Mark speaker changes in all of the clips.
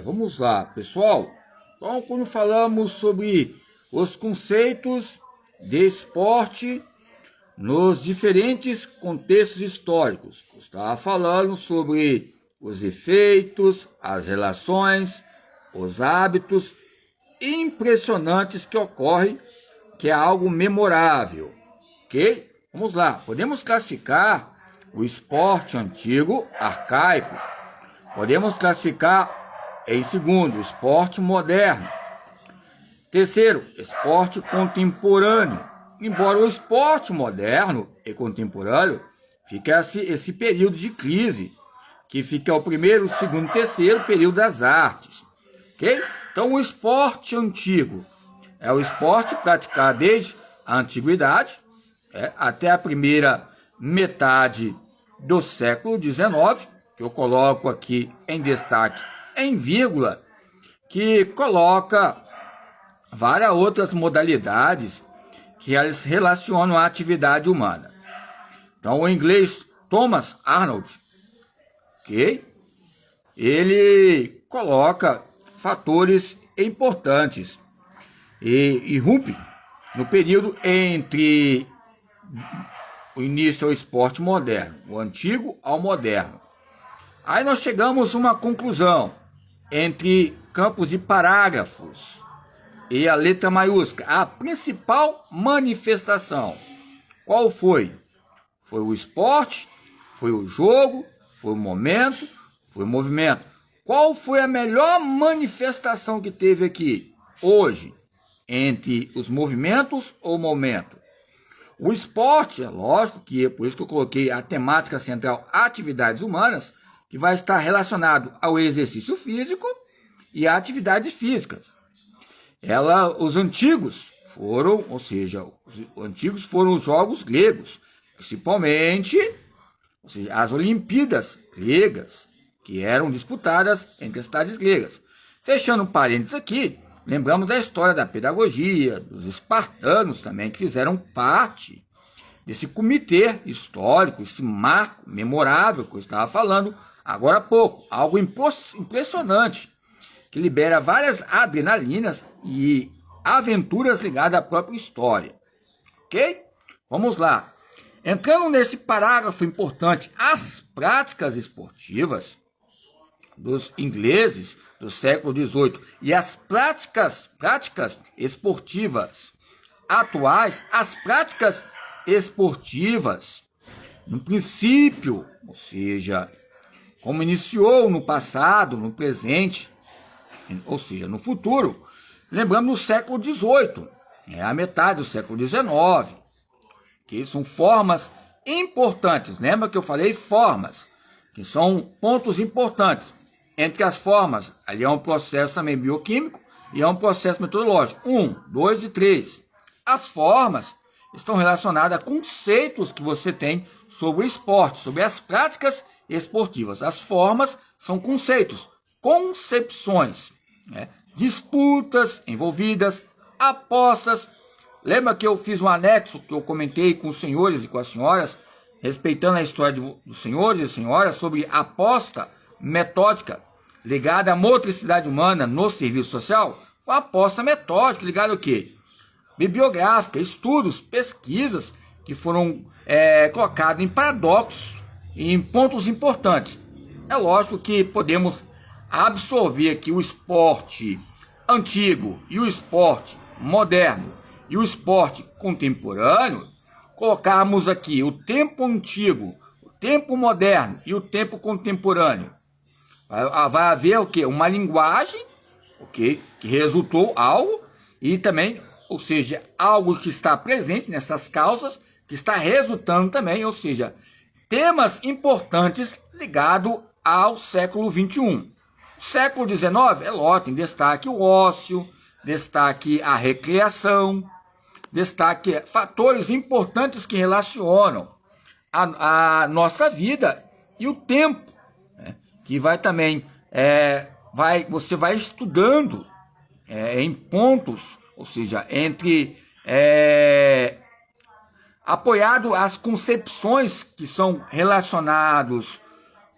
Speaker 1: Vamos lá, pessoal. Então, quando falamos sobre os conceitos de esporte nos diferentes contextos históricos, estava falando sobre os efeitos, as relações, os hábitos impressionantes que ocorrem, que é algo memorável, ok? Vamos lá, podemos classificar o esporte antigo, arcaico, podemos classificar em segundo, esporte moderno. Terceiro, esporte contemporâneo. Embora o esporte moderno e contemporâneo fique esse período de crise, que fica o primeiro, segundo, terceiro período das artes, ok? Então, o esporte antigo é o esporte praticado desde a antiguidade até a primeira metade do século XIX, que eu coloco aqui em destaque em vírgula, que coloca várias outras modalidades que elas relacionam à atividade humana. Então, o inglês Thomas Arnold, ok? Ele coloca fatores importantes e rompe no período entre o início ao esporte moderno, o antigo ao moderno. Aí nós chegamos a uma conclusão entre campos de parágrafos e a letra maiúscula. A principal manifestação, qual foi? Foi o esporte, foi o jogo, foi o momento, foi o movimento. Qual foi a melhor manifestação que teve aqui hoje entre os movimentos ou momento? O esporte, é lógico que é por isso que eu coloquei a temática central atividades humanas, que vai estar relacionado ao exercício físico e à atividade física. Os antigos foram, ou seja, os antigos foram os jogos gregos, principalmente, ou seja, as Olimpíadas gregas, que eram disputadas entre as cidades gregas. Fechando um parênteses aqui, lembramos da história da pedagogia, dos espartanos também, que fizeram parte desse comitê histórico, esse marco memorável que eu estava falando agora há pouco. Algo impressionante, que libera várias adrenalinas e aventuras ligadas à própria história. Ok? Vamos lá. Entrando nesse parágrafo importante, as práticas esportivas dos ingleses do século XVIII e as práticas esportivas atuais, as práticas esportivas, no princípio, ou seja, como iniciou no passado, no presente, ou seja, no futuro, lembrando do século XVIII, a metade do século XIX, que são formas importantes. Lembra que eu falei formas, que são pontos importantes. Entre as formas, ali é um processo também bioquímico e é um processo metodológico. 1, 2 e 3. As formas estão relacionadas a conceitos que você tem sobre o esporte, sobre as práticas esportivas. As formas são conceitos, concepções, disputas envolvidas, apostas. Lembra que eu fiz um anexo que eu comentei com os senhores e com as senhoras, respeitando a história dos senhores e senhoras sobre aposta metódica ligada à motricidade humana no serviço social? Uma aposta metódica ligada ao quê? Bibliográfica, estudos, pesquisas que foram colocados em paradoxos e em pontos importantes. É lógico que podemos absorver aqui o esporte antigo e o esporte moderno e o esporte contemporâneo, colocarmos aqui o tempo antigo, o tempo moderno e o tempo contemporâneo. Vai haver o quê? Uma linguagem, ok, que resultou algo e também, ou seja, algo que está presente nessas causas, que está resultando também, ou seja, temas importantes ligados ao século XXI. Século XIX, é lógico, tem destaque o ócio, destaque a recreação, destaque fatores importantes que relacionam a nossa vida e o tempo, que vai também, você vai estudando em pontos, ou seja, entre apoiado às concepções que são relacionados,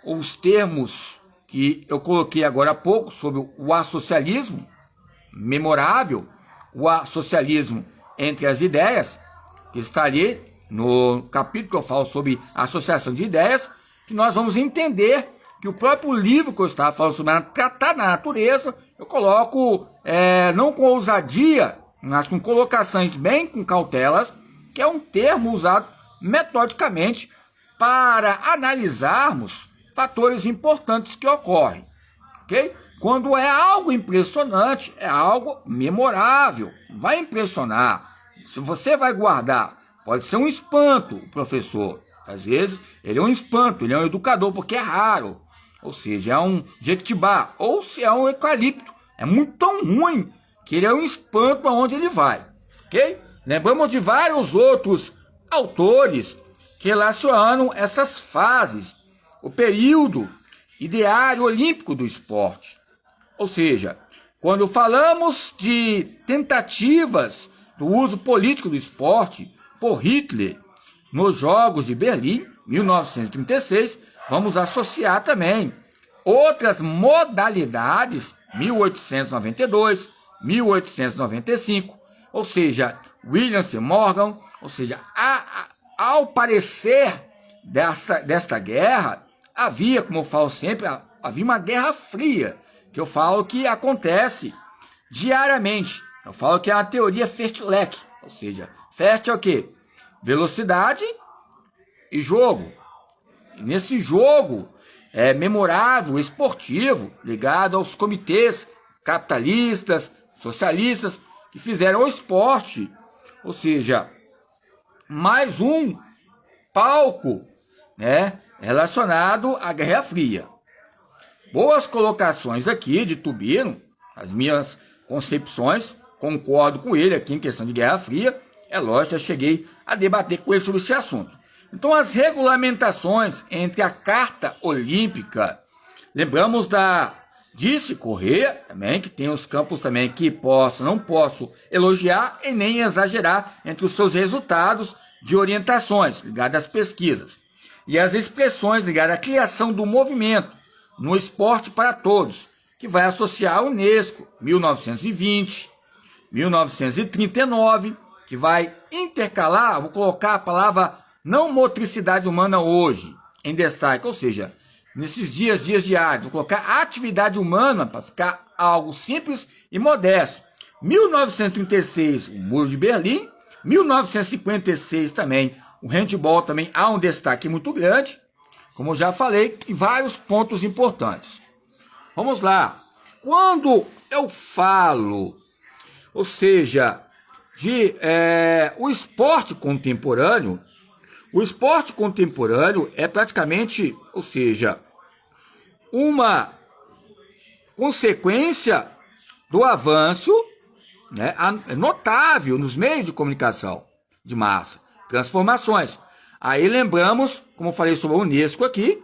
Speaker 1: os termos que eu coloquei agora há pouco sobre o associalismo, memorável, o associalismo entre as ideias, que está ali no capítulo que eu falo sobre a associação de ideias, que nós vamos entender que o próprio livro que eu estava falando sobre tratar da natureza, eu coloco não com ousadia, mas com colocações bem com cautelas, que é um termo usado metodicamente para analisarmos fatores importantes que ocorrem, ok? Quando é algo impressionante, é algo memorável, vai impressionar. Se você vai guardar, pode ser um espanto o professor. Às vezes ele é um espanto, ele é um educador porque é raro. Ou seja, é um jequitibá, ou se é um eucalipto. É muito tão ruim que ele é um espanto aonde ele vai, ok? Lembramos de vários outros autores que relacionam essas fases, o período ideário olímpico do esporte. Ou seja, quando falamos de tentativas do uso político do esporte por Hitler nos Jogos de Berlim, 1936, vamos associar também outras modalidades, 1892, 1895, ou seja, William C. Morgan, ou seja, ao parecer desta guerra, havia, como eu falo sempre, havia uma guerra fria, que eu falo que acontece diariamente. Eu falo que é uma teoria Fertilec, ou seja, Fert é o quê? Velocidade e jogo. E nesse jogo memorável, esportivo, ligado aos comitês capitalistas, socialistas, que fizeram o esporte, ou seja, mais um palco, né, relacionado à Guerra Fria. Boas colocações aqui de Tubino, as minhas concepções, concordo com ele aqui em questão de Guerra Fria, é lógico, já cheguei a debater com ele sobre esse assunto. Então, as regulamentações entre a Carta Olímpica, lembramos disse Corrêa também, que tem os campos também que não posso elogiar e nem exagerar entre os seus resultados de orientações ligadas às pesquisas e as expressões ligadas à criação do movimento no esporte para todos, que vai associar a Unesco, 1920, 1939, que vai intercalar, vou colocar a palavra não motricidade humana hoje em destaque, ou seja, nesses dias diários, vou colocar atividade humana para ficar algo simples e modesto. 1936, o Muro de Berlim. 1956 também, o handball também há um destaque muito grande, como eu já falei, em vários pontos importantes. Vamos lá. Quando eu falo, ou seja, de o esporte contemporâneo é praticamente, ou seja, uma consequência do avanço, né, notável nos meios de comunicação de massa, transformações. Aí lembramos, como eu falei sobre a Unesco aqui,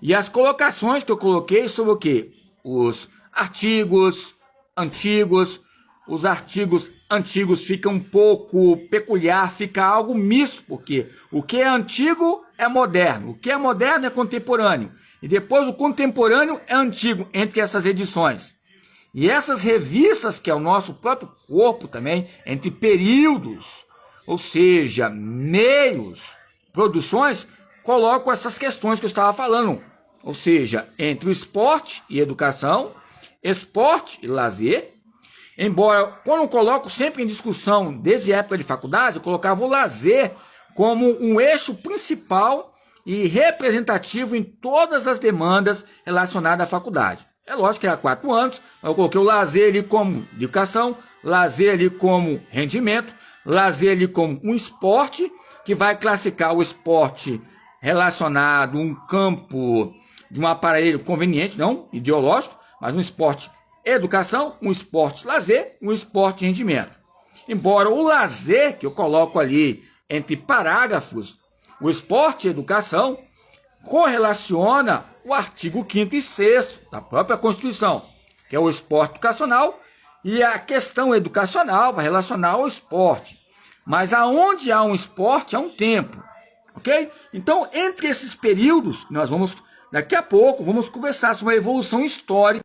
Speaker 1: e as colocações que eu coloquei sobre o quê? Os artigos antigos. Os artigos antigos ficam um pouco peculiar, fica algo misto, porque o que é antigo é moderno, o que é moderno é contemporâneo, e depois o contemporâneo é antigo entre essas edições. E essas revistas, que é o nosso próprio corpo também, entre períodos, ou seja, meios, produções, colocam essas questões que eu estava falando, ou seja, entre o esporte e educação, esporte e lazer. Embora, quando eu coloco sempre em discussão, desde a época de faculdade, eu colocava o lazer como um eixo principal e representativo em todas as demandas relacionadas à faculdade. É lógico que era 4 anos, mas eu coloquei o lazer ali como educação, lazer ali como rendimento, lazer ali como um esporte, que vai classificar o esporte relacionado a um campo de um aparelho conveniente, não ideológico, mas um esporte educação, um esporte lazer, um esporte rendimento. Embora o lazer, que eu coloco ali entre parágrafos, o esporte e educação, correlaciona o artigo 5º e 6º da própria Constituição, que é o esporte educacional, e a questão educacional vai relacionar ao esporte. Mas aonde há um esporte, há um tempo, ok? Então, entre esses períodos, nós vamos Daqui a pouco vamos conversar sobre a evolução histórica